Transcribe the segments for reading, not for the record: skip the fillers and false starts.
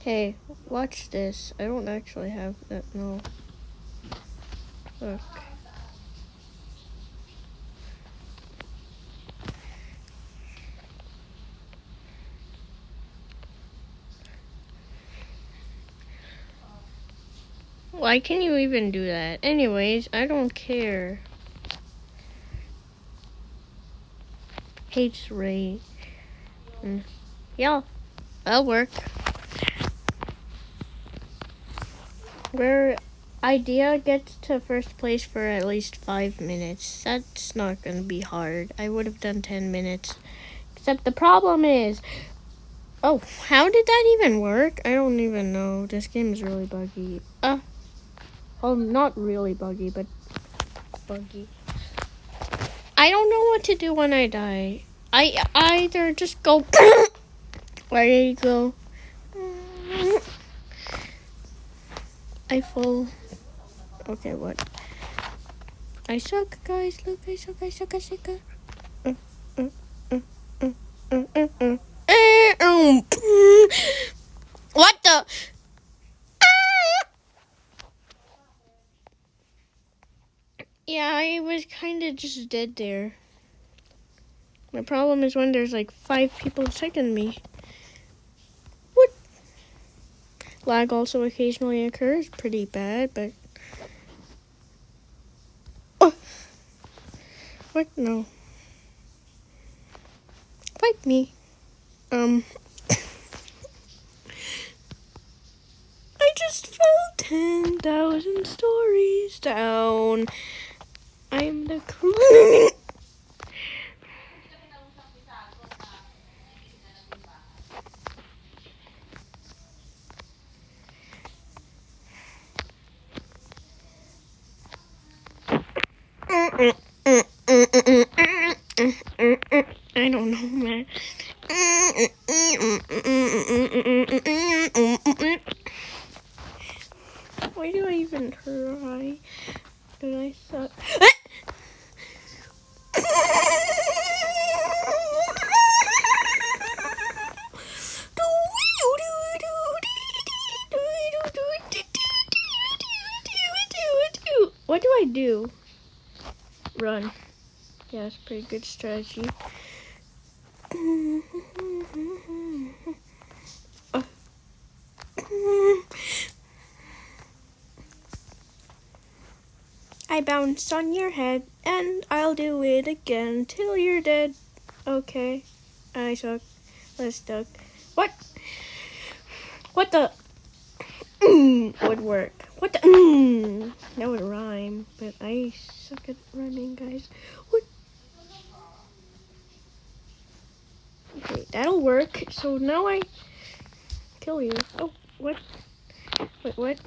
Hey, watch this. I don't actually have that. No. Look. Why can you even do that? Anyways, I don't care. Hates Ray. Yeah, that'll work. Where Idea gets to first place for at least 5 minutes. That's not gonna be hard. I would have done 10 minutes. Except the problem is... Oh, how did that even work? I don't even know. This game is really buggy. Well, not really buggy, but buggy. I don't know what to do when I die. I either just go... There you go. I fall. Okay, what? I suck, guys. Look, I suck. What the? Yeah, I was kind of just dead there. My problem is when there's like 5 people checking me. What? Lag also occasionally occurs. Pretty bad, but... Oh. What? No. Fight me. I just fell 10,000 stories down. I'm the queen. I don't know, man. Why do I even try? Did I suck? What do I do? Run. Yeah, it's a pretty good strategy. I bounce on your head, and I'll do it again till you're dead. Okay. I suck. Let's duck. What? What the? Would work. What the? That would rhyme, but I suck at running, guys. What? Okay, that'll work. So now I kill you. Oh, what? Wait, what?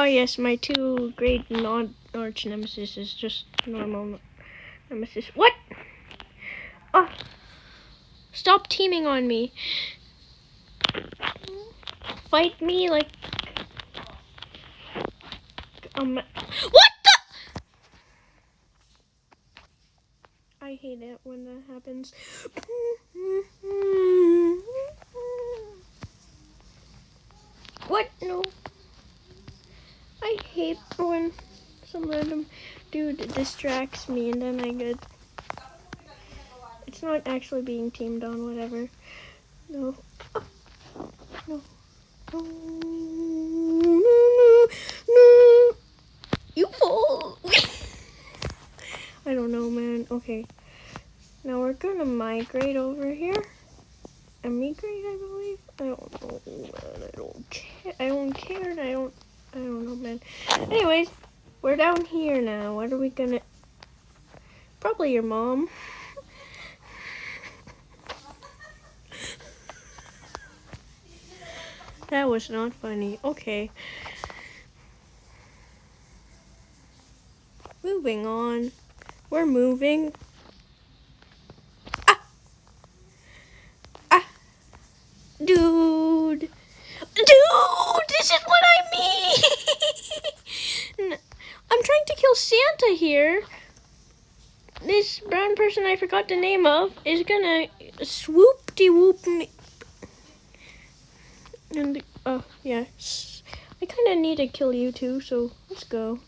Yes, my 2 great non-arch nemesis is just normal nemesis. What? Oh, stop teaming on me. Fight me like... what the? I hate it when that happens. What? No. I hate when some random dude distracts me and then I get... It's not actually being teamed on, whatever. No. No. No. You fall. I don't know, man. Okay. Now we're gonna migrate over here. Emigrate, I believe. I don't know, man. I don't care. I don't know, man. Anyways, we're down here now. What are we gonna... Probably your mom. That was not funny. Okay. Moving on. We're moving. Dude, this is what I mean. I'm trying to kill Santa here. This brown person I forgot the name of is gonna swoop-de-whoop me. And, oh, yeah. I kind of need to kill you too, so let's go.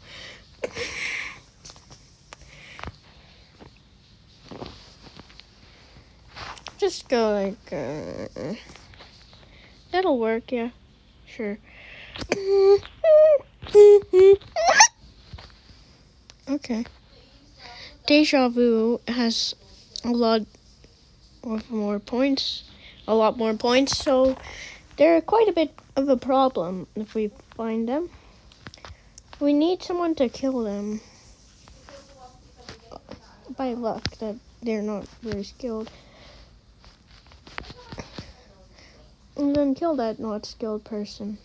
Just go like, that'll work, yeah. Sure. Okay. Deja Vu has a lot more points, so they're quite a bit of a problem if we find them. We need someone to kill them. By luck that they're not very skilled. And then kill that not skilled person.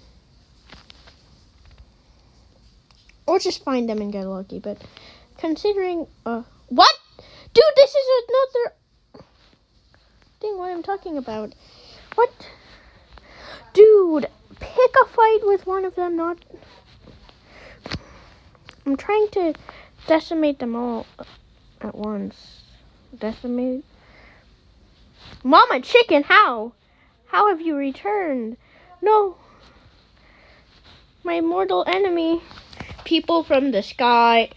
Or just find them and get lucky, but considering, what? Dude, this is another thing what I'm talking about. What? Dude, pick a fight with one of them, not... I'm trying to decimate them all at once. Decimate? Mama Chicken, how? How have you returned? No. My mortal enemy. People from the sky.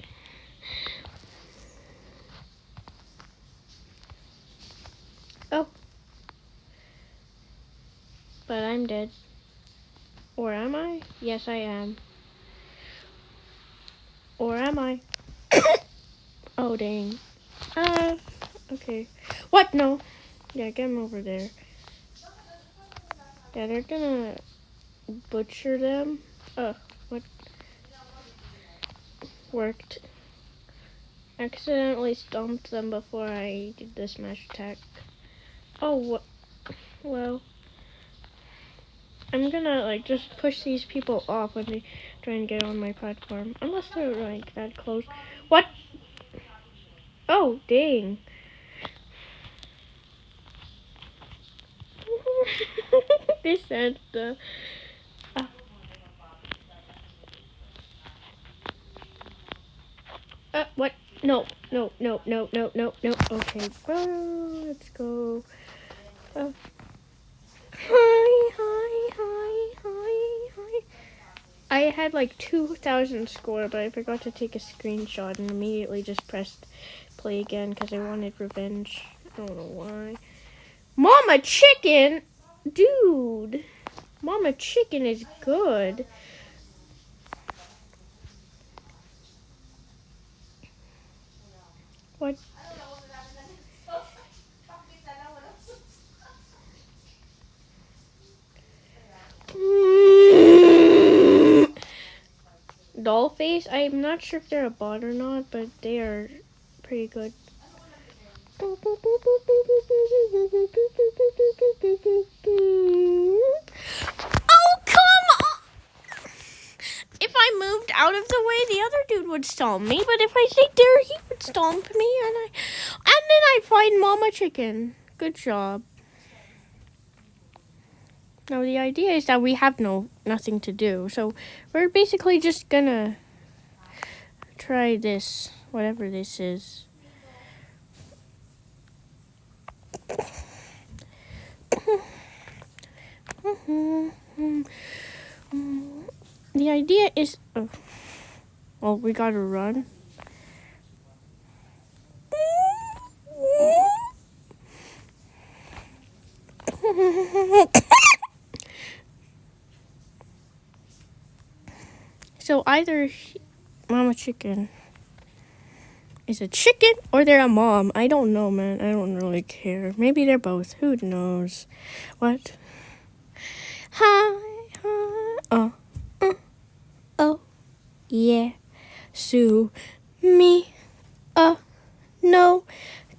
Oh. But I'm dead. Or am I? Yes, I am. Or am I? Oh, dang. Okay. What? No. Yeah, get him over there. Yeah, they're gonna butcher them. What? Worked. Accidentally stomped them before I did the smash attack. Oh, what? Well, I'm gonna, like, just push these people off when they try and get on my platform. Unless they're, like, that close. What? Oh, dang. This said the... what? No. Okay, let's go. Hi. I had like 2,000 score, but I forgot to take a screenshot and immediately just pressed play again because I wanted revenge. I don't know why. Mama Chicken? Dude. Mama Chicken is good. What? Dollface? I'm not sure if they're a bot or not, but they are pretty good. Oh, come on! If I moved out of the way, the other dude would stomp me, but if I stayed there, he would stomp me, and then I find Mama Chicken. Good job. Now the idea is that we have nothing to do, so we're basically just gonna try this, whatever this is. The idea is, well, we gotta run. So either Mama Chicken is a chicken or they're a mom. I don't know, man. I don't really care. Maybe they're both. Who knows? What? Hi. Oh, yeah. Sue me. No.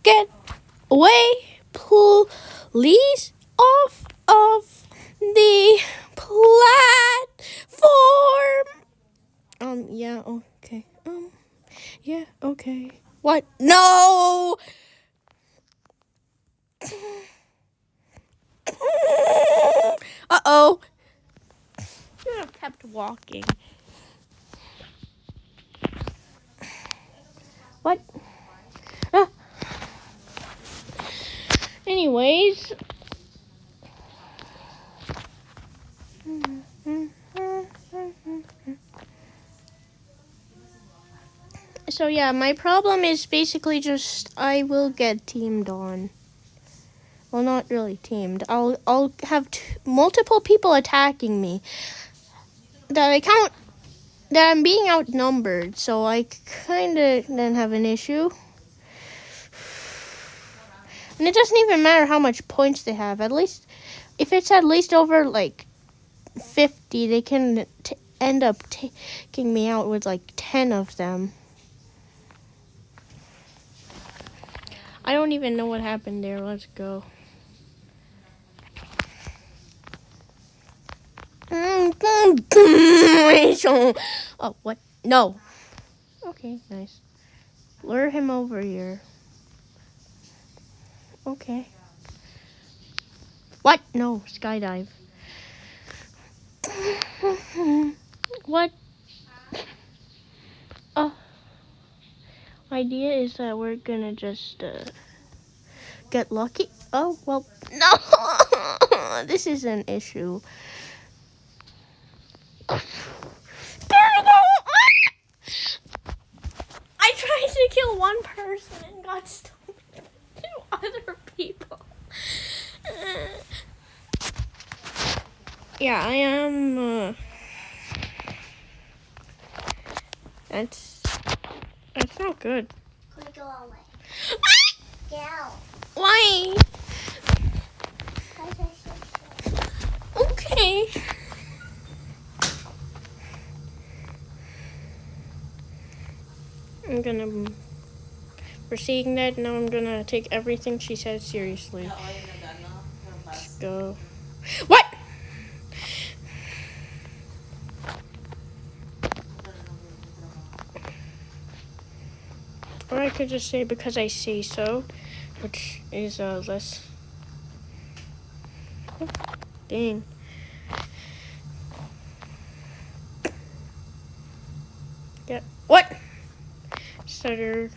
Get away, please, off of the platform. Yeah, okay. Yeah, okay. What? No! Uh-oh. Should have kept walking. What? Anyways. So yeah, my problem is basically just I will get teamed on. Well, not really teamed. I'll have multiple people attacking me. That I'm being outnumbered, so I kind of then have an issue. And it doesn't even matter how much points they have. At least, if it's at least over like 50, they can end up taking me out with like 10 of them. I don't even know what happened there. Let's go. Oh, what? No. Okay, nice. Lure him over here. Okay. What? No, skydive. What? Idea is that we're gonna just get lucky. Oh, well, no! This is an issue. There we go! I tried to kill one person and got stolen by 2 other people. Yeah, I am. That's not good. Could we go away? Get out. Why? Okay. For seeing that, now I'm gonna take everything she says seriously. Let's go. What? Or I could just say because I say so, which is less. Oh, dang. Yeah. What? Stutter.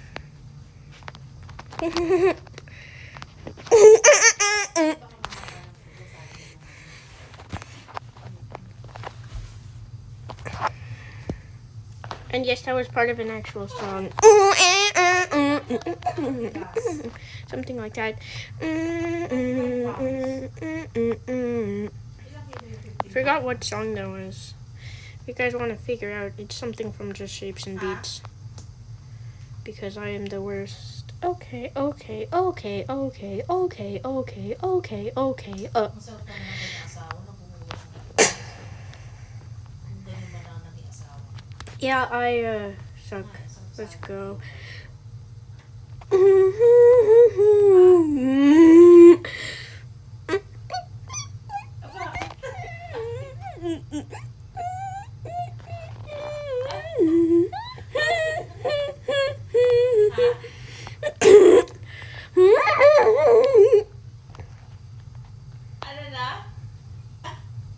And yes, that was part of an actual song. Something like that. Forgot what song that was. If you guys want to figure out, it's something from Just Shapes and Beats. Because I am the worst. Okay. Yeah, I suck. Let's go.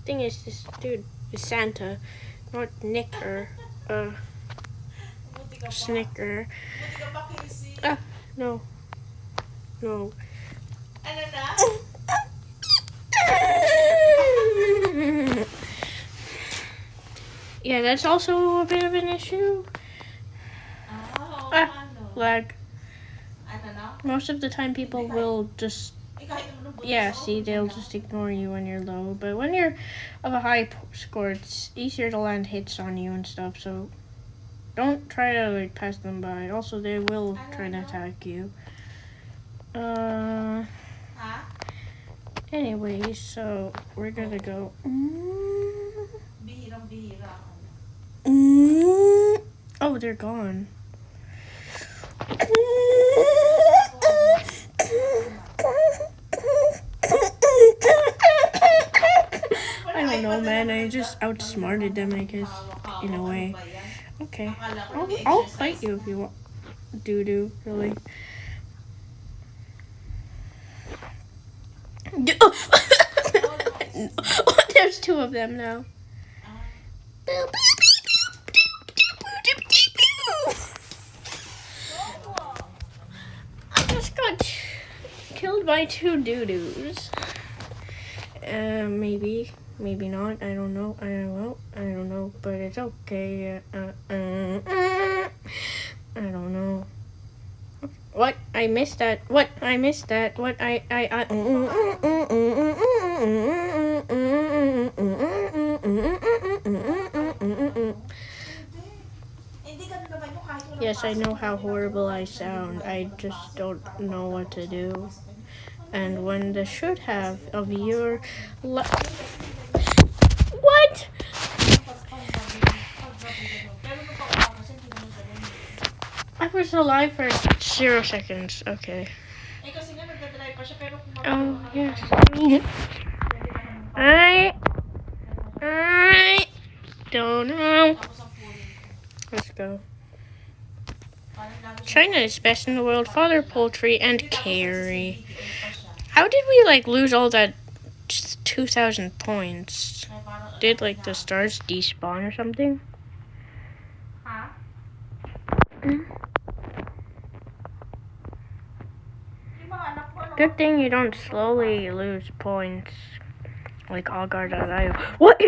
Thing is, this dude is Santa, not Nick or Snicker. No. Yeah, that's also a bit of an issue. Lag. Most of the time people will just, they'll just ignore you when you're low. But when you're of a high score, it's easier to land hits on you and stuff. So don't try to pass them by. Also, they will try to attack you. Anyways, so we're gonna go. Oh, they're gone. I don't know, man. I just outsmarted them, I guess, in a way. Okay, I'll fight you if you want. Doo-doo, really. There's 2 of them now. I just got killed by 2 doo-doos. Maybe not. I don't know. I don't know. But it's okay. I don't know. What? I missed that. What? I missed that. What? I. Yes, I know how horrible I sound. I just don't know what to do. And when the should have of your what? I was alive for 0 seconds. Okay. Oh yes. I don't know. Let's go. China is best in the world. Father poultry and carry. How did we lose all that 2,000 points? Did the stars despawn or something? Good thing you don't slowly lose points like Agar.io. What?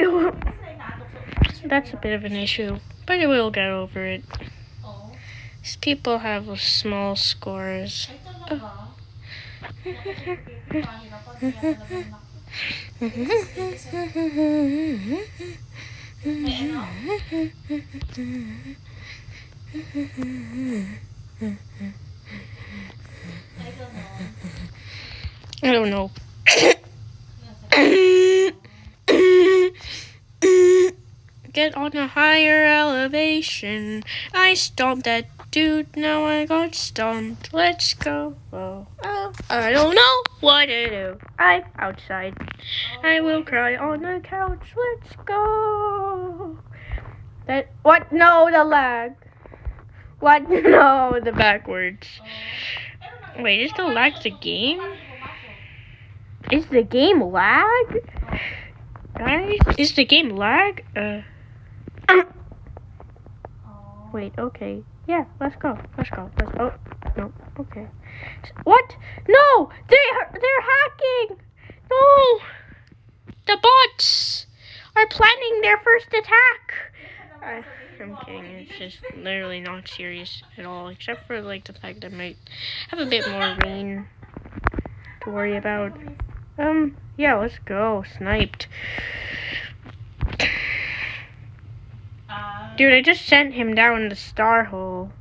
That's a bit of an issue, but we'll get over it. These people have small scores. I don't know. Get on a higher elevation. I stomped that dude, now I got stomped. Let's go. Oh, I don't know what to do. I'm outside. I will cry on the couch. Let's go. What? No, the lag. What? No, the backwards. Wait, is the lag the game? Is the game lag? Guys, is the game lag? Wait, okay. Yeah, let's go. Oh, no, okay. What? No! They're hacking! No! The bots are planning their first attack! I'm kidding. It's just literally not serious at all, except for the fact that I might have a bit more rain to worry about. Yeah, let's go. Sniped. Dude, I just sent him down the star hole.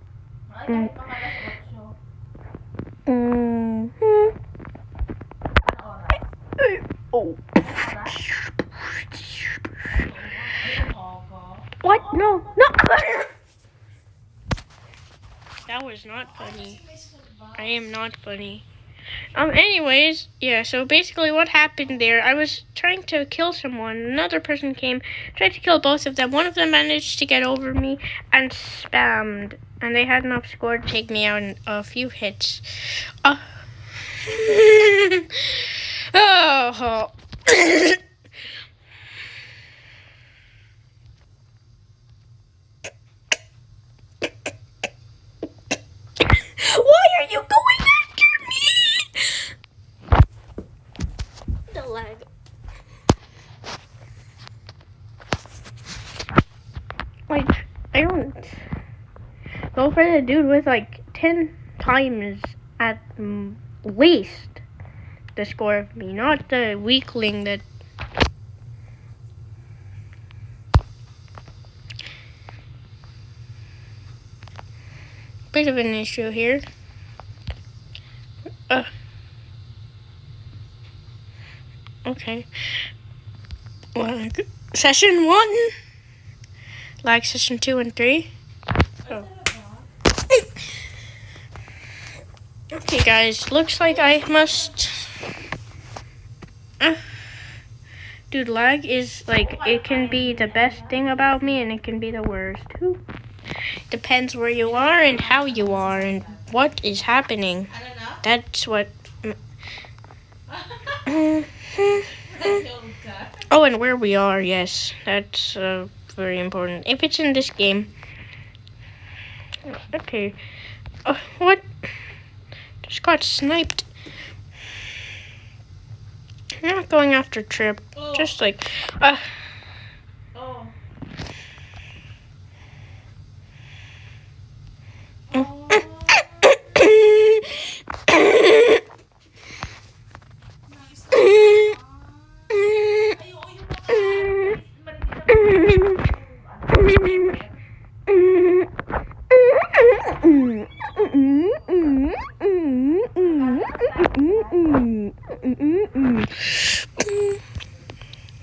Oh. What? No. That was not funny. I am not funny. Anyways, yeah, so basically what happened there, I was trying to kill someone. Another person came, tried to kill both of them. One of them managed to get over me and spammed. And they had enough score to take me out in a few hits. Oh. Why are you going after me? The lag. I don't go for the dude with 10 times at least the score of me, not the weakling that. Bit of an issue here. Okay. Session 1. Session 2 and 3. Oh. Okay, guys. Looks like I must. Dude, lag is it can be the best thing about me, and it can be the worst. Depends where you are and how you are and what is happening. That's what. Oh, and where we are, yes. That's very important. If it's in this game. Okay. What? Just got sniped. I'm not going after Trip. Just like,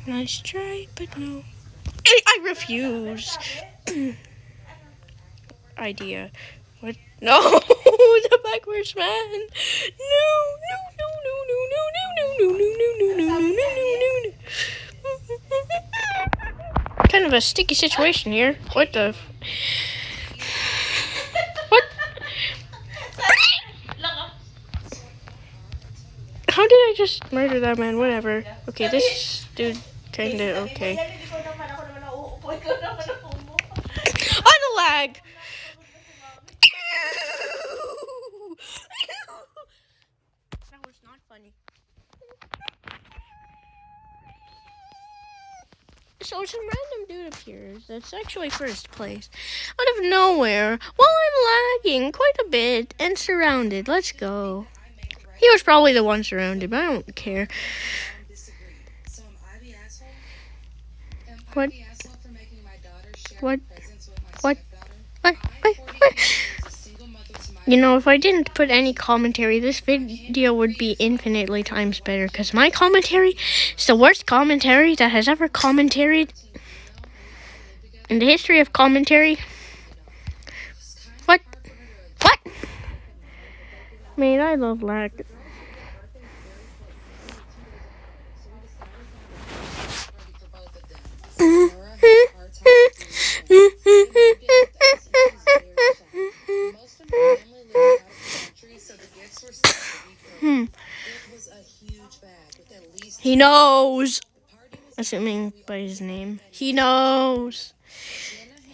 Nice try, but no. I refuse. Idea. What? No, the backwards man. No, no, no, no, no, no, no, no, no, no, no, no, no, no, no. Kind of a sticky situation here. What the? What? How did I just murder that man? Whatever. Okay, this dude kinda okay. Oh, the lag! That was not funny. So some random dude appears that's actually first place out of nowhere while I'm lagging quite a bit and surrounded. Let's go. He was probably the one surrounded, but I don't care. What? What? What? What? You know, if I didn't put any commentary, this video would be infinitely times better, because my commentary is the worst commentary that has ever commentaried in the history of commentary. What? What? Man, I love lag. He knows. Assuming by his name. He knows.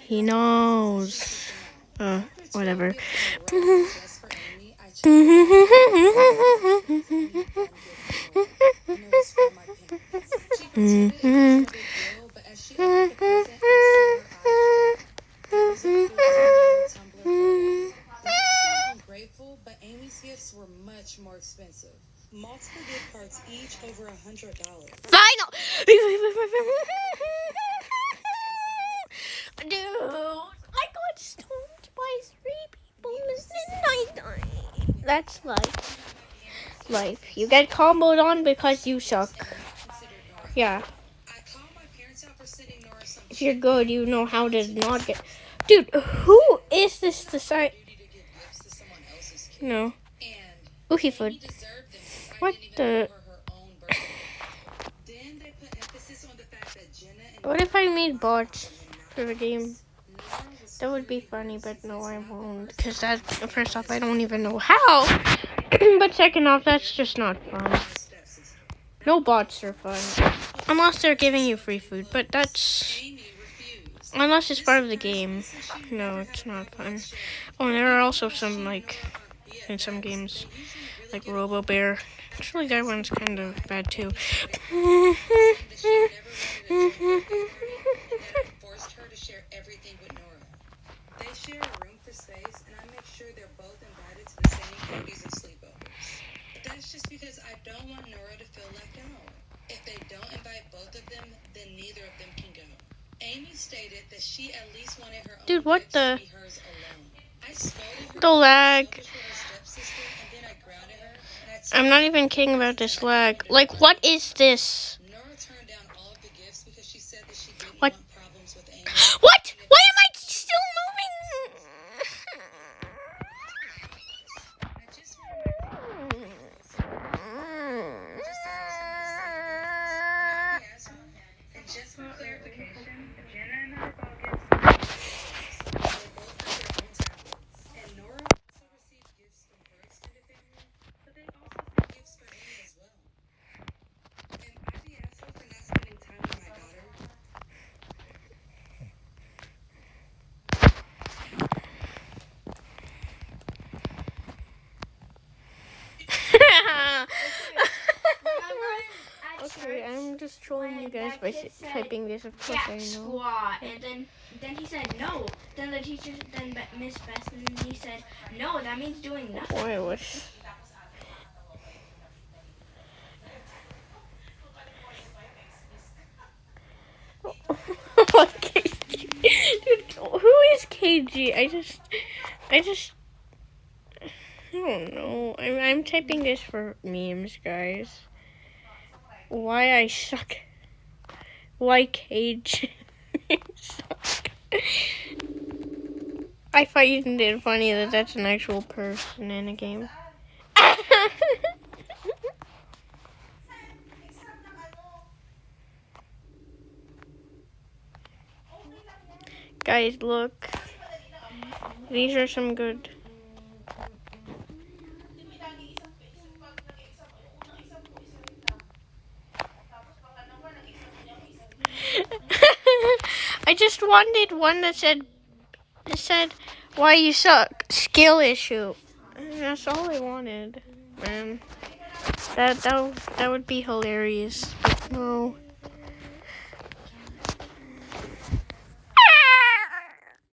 He knows. Whatever. But Amy's gifts were much more expensive. Multiple gift cards, each over $100. Final. Dude, I got stoned by 3 people and then I died. That's life. You get comboed on because you suck. Yeah. If you're good, you know how to not get. Dude, who is this? The side? No. Ookie food. What the? What if I made bots for the game? That would be funny, but no, I won't. Because that, first off, I don't even know how. But second off, that's just not fun. No bots are fun. Unless they're giving you free food, but that's... Unless it's part of the game. No, it's not fun. Oh, and there are also some, like, in some games, like Robo Bear. Actually, that one's kind of bad, too. Forced her to share everything with Nora. They share a room for space, and I make sure they're both invited to the same parties and sleepovers. But that's just because I don't want Nora to feel left out. If they don't invite both of them, then neither of them can go. Amy stated that she at least wanted her own Dude, what gifts the? to be hers alone. I scolded her The lag. for her stepsister, and then I grounded her, and I told I'm not even kidding about this lag. Like, what is this? Nora turned down all of the gifts because she said that she didn't What? want problems with Amy. What? Why am I still moving? I just want and just for clarification, Jenna and I bought gifts for they both have their own tablets. And Nora also received gifts from her extended family, but they also sent gifts for Amy as well. And Ivy trolling you guys by typing this. Of course I Jack know. squat, and then he said no. Then the teacher, Miss Besson, he said no. That means doing nothing. Boy, it was. KG. Dude, who is KG? I don't know. I'm typing this for memes, guys. Why I suck. Why KG suck. I find it funny that that's an actual person in a game. Guys, look. These are some good. I just wanted one that said why you suck. Skill issue. That's all I wanted. Man. That would be hilarious. But no.